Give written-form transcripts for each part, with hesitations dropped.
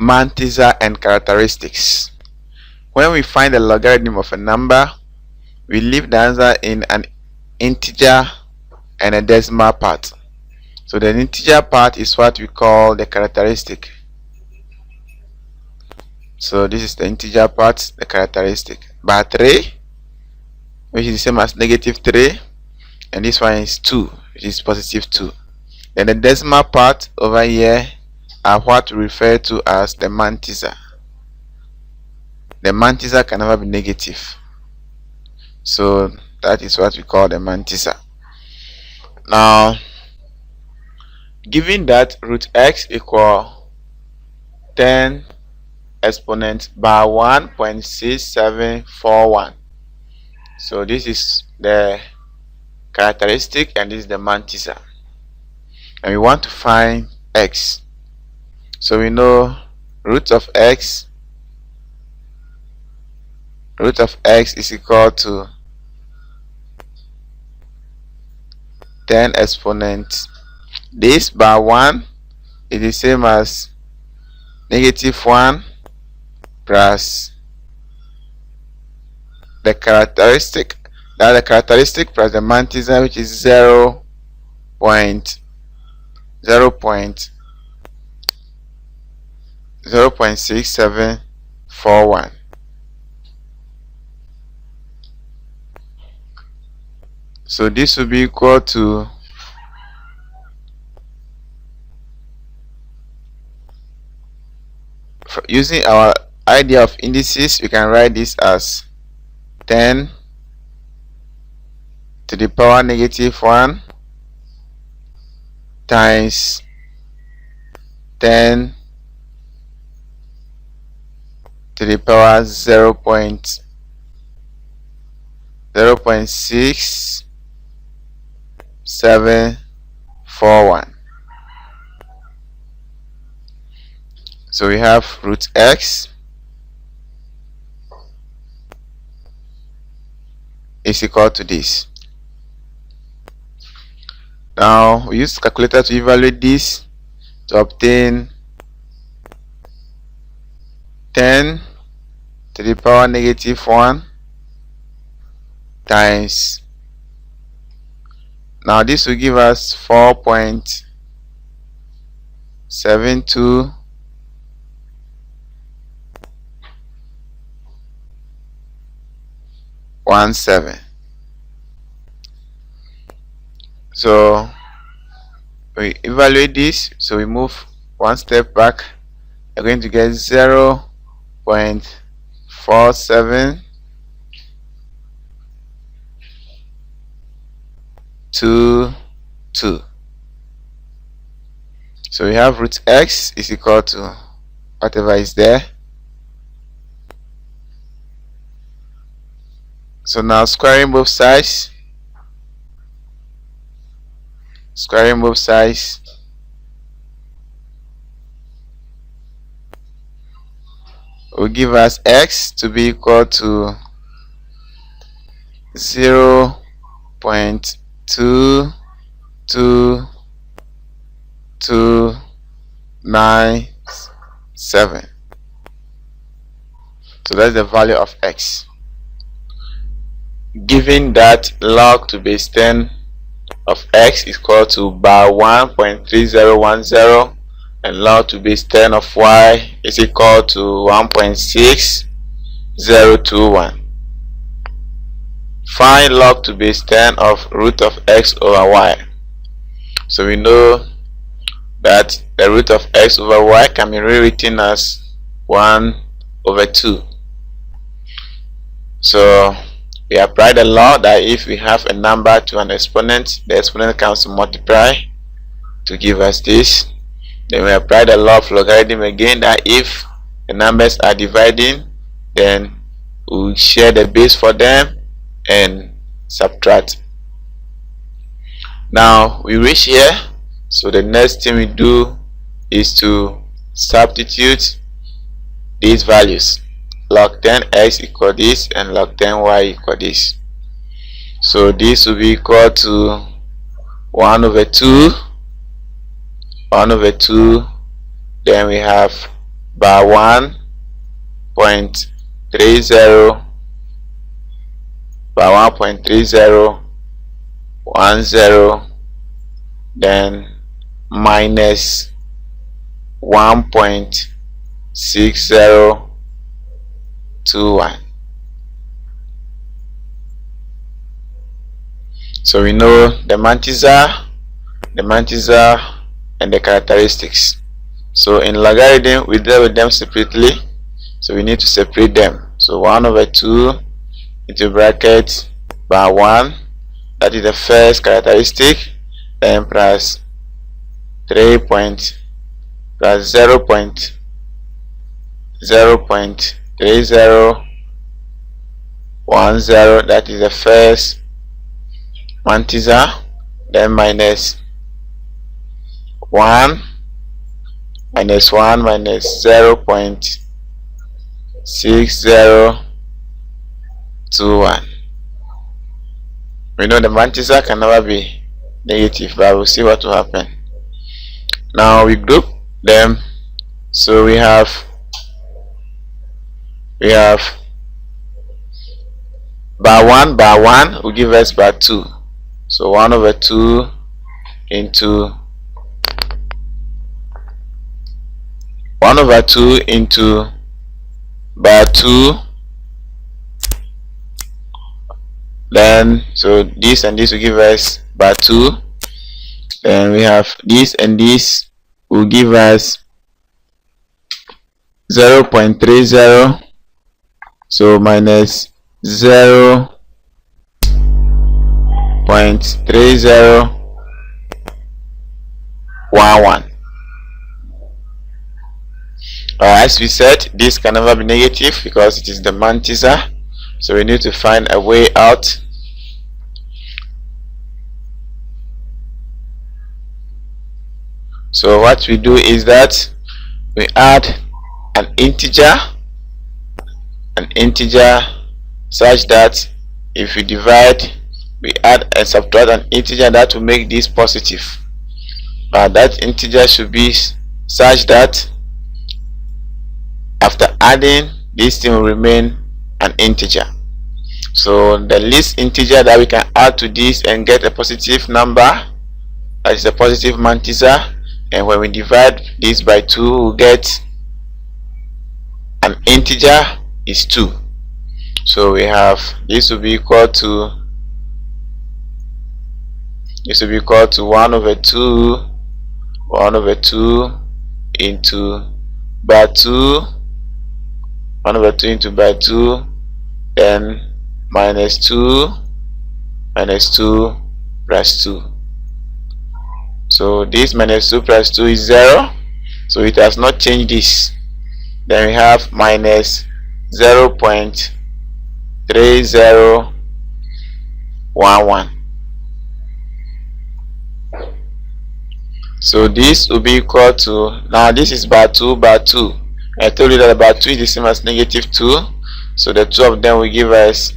mantissa and characteristics. When we find the logarithm of a number, we leave the answer in an integer and a decimal part. So the integer part is what we call the characteristic. So this is the integer part, the characteristic. By 3, which is the same as -3, and this one is 2, which is +2. Then the decimal part over here are what we refer to as the mantissa. The mantissa can never be negative, so that is what we call the mantissa. Now, given that root x equal 10 exponent by 1.6741, so this is the characteristic and this is the mantissa, and we want to find x. So we know root of x is equal to 10 exponent. This by 1 is the same as -1 plus the characteristic, that's the characteristic plus the mantissa, which is 0.6741. So this will be equal to using our idea of indices, we can write this as 10 to the power -1 times 10 to the power 0.6741. So we have root x is equal to this. Now we use calculator to evaluate this to obtain 10 to the power -1 times, now this will give us 4.7217. So we evaluate this, so we move one step back, we're going to get 0.4722. So we have root x is equal to whatever is there. So now squaring both sides, will give us x to be equal to 0.22297. So that's the value of x. Given that log to base 10 of x is equal to by 1.3010 and log to base 10 of y is equal to 1.6021. Find log to base 10 of root of x over y. So we know that the root of x over y can be rewritten as 1/2. So we apply the law that if we have a number to an exponent, the exponent comes to multiply to give us this. Then we apply the law of logarithm again, that if the numbers are dividing, then we share the base for them and subtract. Now we reach here, so the next thing we do is to substitute these values. Log 10x equal this and log 10y equal this. So this will be equal to 1/2. Then we have by 1.30 by 1.3010, then minus 1.6021. So we know the mantissa, and the characteristics. So in logarithm we deal with them separately, so we need to separate them. So 1/2 into bracket by 1, that is the first characteristic, then plus 0.3010, that is the first mantissa, then minus 1 minus 0.6021. We know the mantissa can never be negative, but we'll see what will happen. Now we group them. So we have by 1 will give us by 2. So 1/2 into 1/2 into by 2, then so this and this will give us by 2, then we have this and this will give us 0.30, so minus 0.3011. As we said, this can never be negative because it is the mantissa, so we need to find a way out. So what we do is that we add an integer such that if we divide, we add and subtract an integer that will make this positive. That integer should be such that after adding, this thing will remain an integer. So the least integer that we can add to this and get a positive number, that is a positive mantissa, and when we divide this by 2, we get an integer is 2. So we have this will be equal to 1/2 into by 2, 1/2 into by 2, then minus 2 plus 2. So this minus 2 plus 2 is 0, so it has not changed this. Then we have minus 0.3011. So this will be equal to, now this is by 2. I told you that by 2 is the same as -2, so the two of them will give us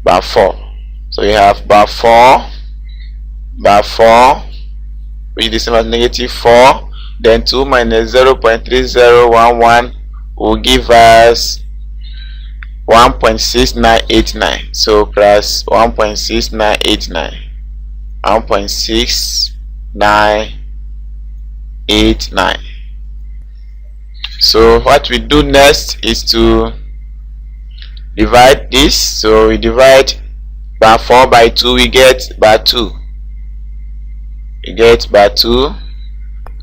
by 4. So we have by 4, which is the same as -4. Then 2 minus 0.3011 will give us 1.6989. So plus 1.6989. 1.6989. So what we do next is to divide this. So we divide by 4 by 2, we get by 2.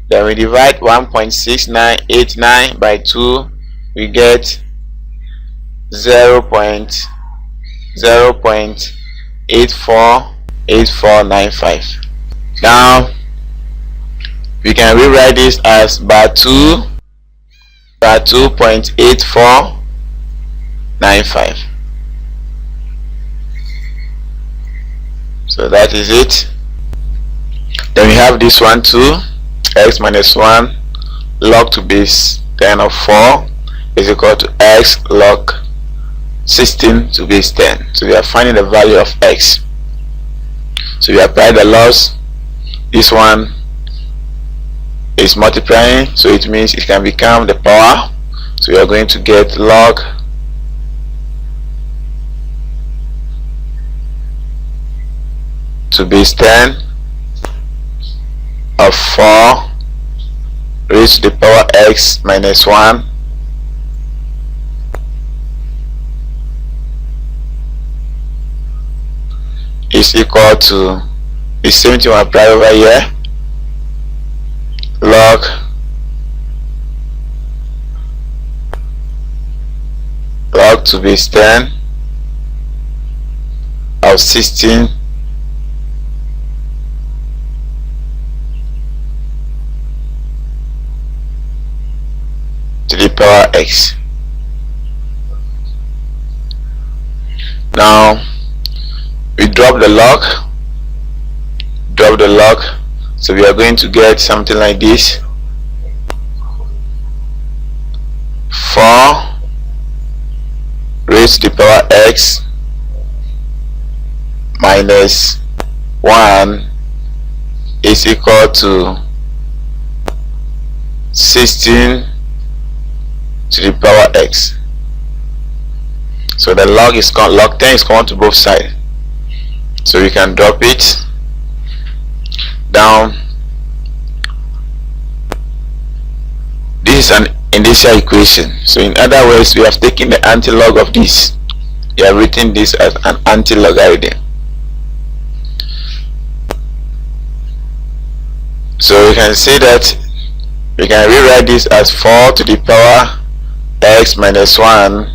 Then we divide 1.6989 by 2, we get 0.8495. Now we can rewrite this as by 2.8495. So that is it. Then we have this one too. X minus 1 log to base 10 of 4 is equal to x log 16 to base 10. So we are finding the value of x. So we apply the laws. This one is multiplying, so it means it can become the power. So we are going to get log to base 10 of 4 raised to the power x minus 1 is equal to the same thing we apply over here, log to base 10 of 16 to the power x. Now we drop the log, so we are going to get something like this: 4 raised to the power x minus 1 is equal to 16 to the power x. So the log 10 is common to both sides, so we can drop it down. This is an initial equation, so in other words, we have taken the anti-log of this. We have written this as an anti-logarithm. So we can say that we can rewrite this as 4 to the power x minus 1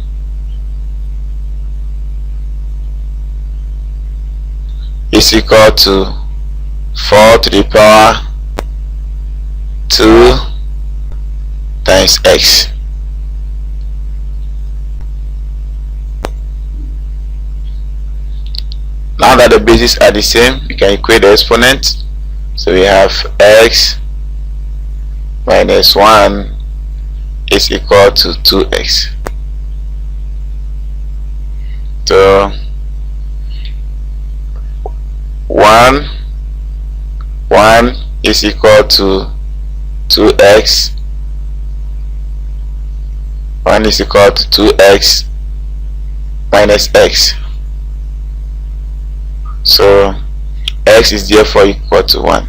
is equal to 4 to the power 2 times x. Now that the bases are the same, we can equate the exponent. So we have x minus 1 is equal to 2x. So 1 is equal to 2x. 1 is equal to 2x minus x. So x is therefore equal to 1.